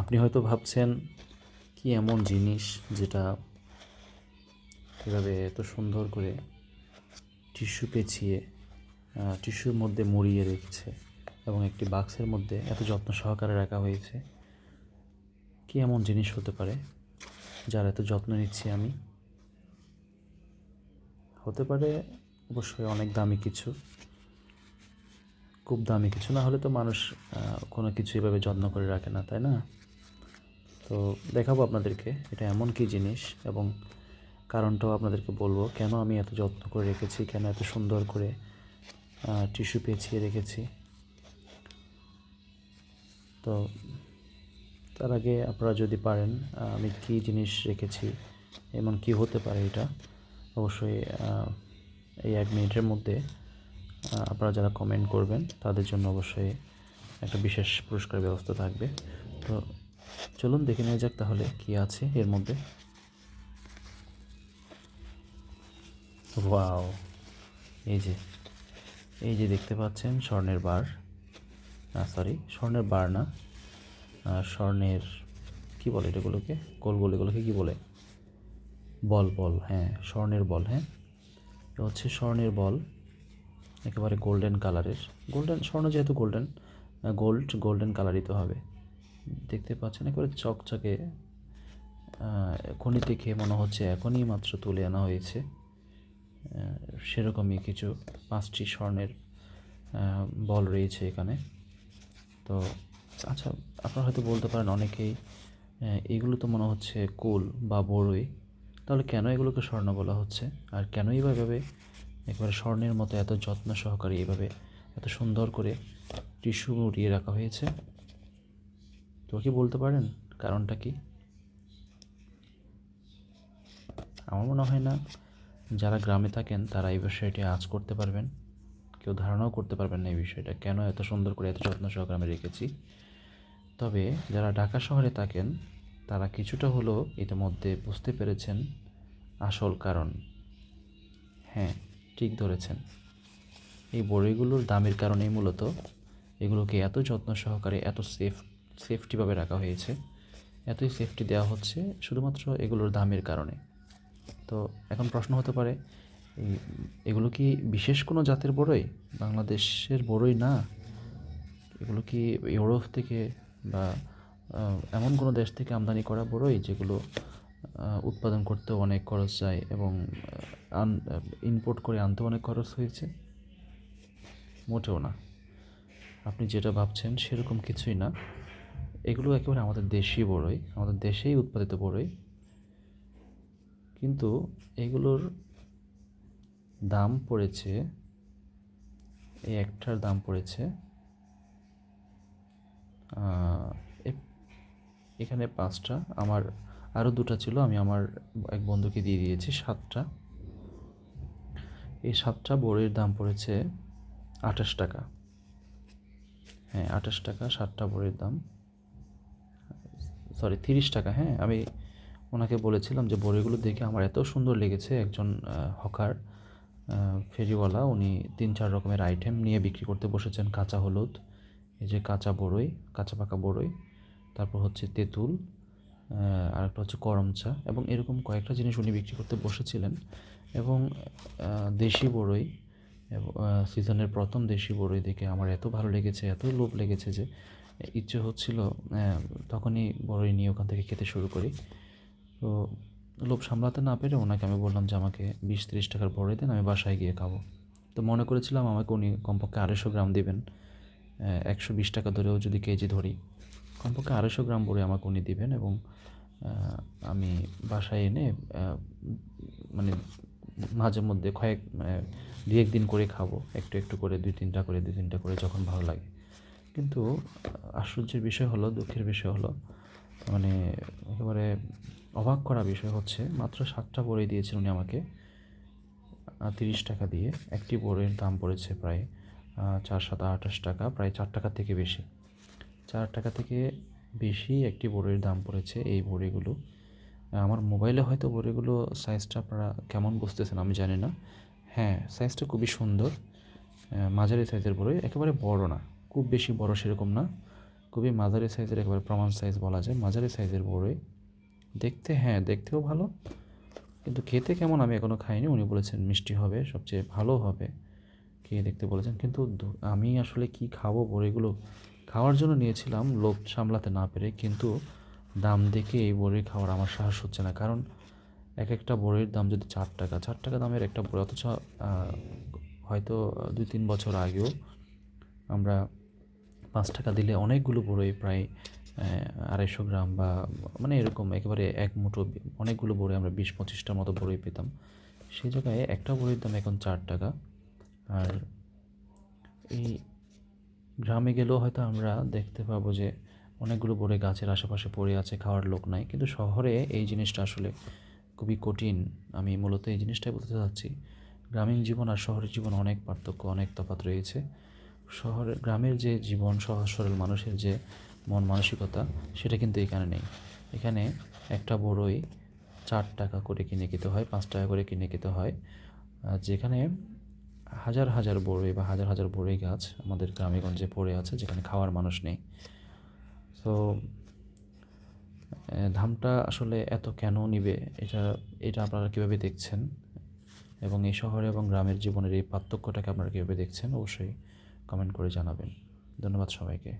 আপনি হয়তো ভাবছেন কি এমন জিনিস যেটা এভাবে এত সুন্দর করে টিস্যু পেঁচিয়ে টিস্যুর মধ্যে মুড়িয়ে রেখেছে এবং একটি বাক্সের মধ্যে এত যত্ন সহকারে রাখা হয়েছে। কি এমন জিনিস হতে পারে যার এত যত্ন নিচ্ছি আমি? হতে পারে অবশ্যই অনেক দামি কিছু, খুব দামি কিছু না হলে তো মানুষ কোনো কিছু এভাবে যত্ন করে রাখে না, তাই না? তো দেখাবো আপনাদেরকে এটা এমন কী জিনিস, এবং কারণটাও আপনাদেরকে বলবো কেন আমি এত যত্ন করে রেখেছি, কেন এত সুন্দর করে টিস্যু পেঁচিয়ে রেখেছি। তো তার আগে আপনারা যদি পারেন আমি কী জিনিস রেখেছি, এমন কী হতে পারে এটা, অবশ্যই এই 1 মিনিটের মধ্যে আপনারা যারা কমেন্ট করবেন তাদের জন্য অবশ্যই একটা বিশেষ পুরস্কার ব্যবস্থা থাকবে। তো চলুন দেখে নেওয়া যাক তাহলে কী আছে এর মধ্যে। ওয়াও! এই যে এই যে দেখতে পাচ্ছেন স্বর্ণের বার, স্বর্ণের বার না, স্বর্ণের কী বলে এগুলোকে, গোল এগুলোকে কী বলে? বল, হ্যাঁ, স্বর্ণের বল, হ্যাঁ। এটা হচ্ছে স্বর্ণের বল, একেবারে গোল্ডেন কালারের। গোল্ডেন স্বর্ণ যেহেতু গোল্ডেন কালারই তো হবে। দেখতে পাচ্ছেন একেবারে চকচকে, খনি থেকে মনে হচ্ছে এখনই মাত্র তুলে আনা হয়েছে। সেরকমই কিছু 5টি স্বর্ণের বল রয়েছে এখানে। তো আচ্ছা, আপনারা হয়তো বলতে পারেন অনেকেই, এগুলো তো মনে হচ্ছে কুল বা বড়ই, তাহলে কেন এগুলোকে স্বর্ণ বলা হচ্ছে? আর কেনই বা এভাবে একেবারে স্বর্ণের মতো এত যত্ন সহকারে এইভাবে এত সুন্দর করে টিস্যু মুড়িয়ে রাখা হয়েছে? কেউ কি বলতে পারেন কারণটা কি? আমার মনে হয় না যারা গ্রামে থাকেন তারা এই বিষয়টি আঁচ করতে পারবেন, কেউ ধারণাও করতে পারবেন না এই বিষয়টা কেন এত সুন্দর করে এত যত্ন সহকারে আমি রেখেছি। তবে যারা ঢাকা শহরে থাকেন তারা কিছুটা হলেও ইতিমধ্যে বুঝতে পেরেছেন আসল কারণ। হ্যাঁ, ঠিক ধরেছেন, এই বড়িগুলোর দামের কারণেই মূলত এগুলোকে এত যত্ন সহকারে এত সেফটিভাবে রাখা হয়েছে। এতই সেফটি দেওয়া হচ্ছে শুধুমাত্র এগুলোর দামের কারণে। তো এখন প্রশ্ন হতে পারে, এগুলো কি বিশেষ কোনো জাতের বড়ই, বাংলাদেশের বড়ই না? এগুলো কি ইউরোপ থেকে বা এমন কোনো দেশ থেকে আমদানি করা বড়ই যেগুলো উৎপাদন করতেও অনেক খরচ যায় এবং ইম্পোর্ট করে আনতেও অনেক খরচ হয়েছে? মোটেও না। আপনি যেটা ভাবছেন সেরকম কিছুই না। এগুলো একেবারে আমাদের দেশি বড়ই, আমাদের দেশেই উৎপাদিত বড়ই। কিন্তু এগুলোর দাম পড়েছে, এই একটার দাম পড়েছে এখানে 5টা, আমার আরও 2টা ছিল, আমি আমার এক বন্ধুকে দিয়ে দিয়েছি 7টা। এই 7টা বড়ির দাম পড়েছে 28 টাকা। হ্যাঁ, 28 টাকা 7টা বড়ির দাম, 30 টাকা। হ্যাঁ, আমি ওনাকে বলেছিলাম যে বড়িগুলো দেখে আমার এত সুন্দর লেগেছে। একজন হকার, ফেরিওয়ালা, উনি 3-4 রকমের আইটেম নিয়ে বিক্রি করতে বসেছেন। কাঁচা হলুদ, এই যে কাঁচা বড়ই, কাঁচা পাকা বড়ই, তারপর হচ্ছে তেঁতুল, আরেকটা হচ্ছে করম চা, এবং এরকম কয়েকটা জিনিস উনি বিক্রি করতে বসেছিলেন। এবং দেশি বড়ই, সিজনের প্রথম দেশি বড়ই দেখে আমার এত ভালো লেগেছে, এত লোভ লেগেছে যে ইচ্ছে হচ্ছিল তখনই বড়ই নিয়ে ওখান থেকে খেতে শুরু করি। তো লোভ সামলাতে না পেরে ওনাকে আমি বললাম যে আমাকে 20-30 টাকার বড়ই দেন, আমি বাসায় গিয়ে খাবো। তো মনে করেছিলাম আমাকে উনি কমপক্ষে 250 গ্রাম দেবেন, 120 টাকা ধরেও যদি কেজি ধরি, কমপক্ষে 250 গ্রাম বড়ি আমাকে উনি দিবেন, এবং আমি বাসায় এনে মানে মাঝে মধ্যে দু একদিন করে খাবো, একটু করে 2-3টা করে যখন ভালো লাগে। কিন্তু আশ্চর্যের বিষয় হলো, দুঃখের বিষয় হলো, মানে একেবারে অবাক করা বিষয় হচ্ছে, মাত্র 7টা বড়ি দিয়েছেন উনি আমাকে 30 টাকা দিয়ে। একটি বড়ির দাম পড়েছে প্রায় 4-7 28 টাকা, প্রায় 4 টাকার থেকে বেশি, 4 টাকা থেকে বেশি একটি বড়ির দাম পড়েছে। এই বড়িগুলো আমার মোবাইলে হয়তো বড়িগুলো সাইজটা আপনারা কেমন বুঝতেছেন আমি জানি না। হ্যাঁ, সাইজটা খুবই সুন্দর, মাঝারি সাইজের বড়ি, একেবারে বড় না, খুব বেশি বড় সেরকম না, খুবই মাঝারি সাইজের, একেবারে প্রমাণ সাইজ বলা যায়, মাঝারি সাইজের বড়ই। দেখতেও ভালো, কিন্তু খেতে কেমন আমি এখনও খাইনি। উনি বলেছেন মিষ্টি হবে, সবচেয়ে ভালো হবে, খেয়ে দেখতে বলেছেন। কিন্তু আমি আসলে কি খাবো, বড়িগুলো খাওয়ার জন্য নিয়েছিলাম লোভ সামলাতে না পেরে, কিন্তু দাম দেখে এই বড়ি খাওয়ার আমার সাহস হচ্ছে না। কারণ এক একটা বড়ির দাম যদি 4 টাকা, 4 টাকা দামের একটা বড়ি, অথচ হয়তো 2-3 বছর আগেও আমরা 5 টাকা দিলে অনেকগুলো বড়ি, প্রায় 250 গ্রাম বা মানে এরকম একেবারে এক মুঠো অনেকগুলো বড়ি, আমরা 20-25টার মতো বড়ি পেতাম। সেই জায়গায় একটা বড়ির দাম এখন 4 টাকা। আর এই গ্রামে গেলেও হয়তো আমরা দেখতে পাবো যে অনেকগুলো বড়ি গাছের আশেপাশে পড়ে আছে, খাওয়ার লোক নাই। কিন্তু শহরে এই জিনিসটা আসলে খুবই কঠিন। আমি মূলত এই জিনিসটাই বলতে চাচ্ছি, গ্রামীণ জীবন আর শহরের জীবন অনেক পার্থক্য, অনেক তফাৎ রয়েছে। গ্রামের যে জীবন, সহজ সরল মানুষের যে মন মানসিকতা, সেটা কিন্তু এখানে নেই। এখানে একটা বড়ই 4 টাকা করে কিনে খেতে হয়, 5 টাকা করে কিনে খেতে হয়। যেখানে হাজার হাজার বড়ই বা হাজার হাজার বড়ই গাছ আমাদের গ্রামেগঞ্জে পড়ে আছে, যেখানে খাওয়ার মানুষ নেই। তো দামটা আসলে এত কেন নিবে, এটা এটা আপনারা কীভাবে দেখছেন, এবং এই শহরে এবং গ্রামের জীবনের এই পার্থক্যটাকে আপনারা কীভাবে দেখছেন, অবশ্যই কমেন্ট করে জানাবেন। ধন্যবাদ সবাইকে।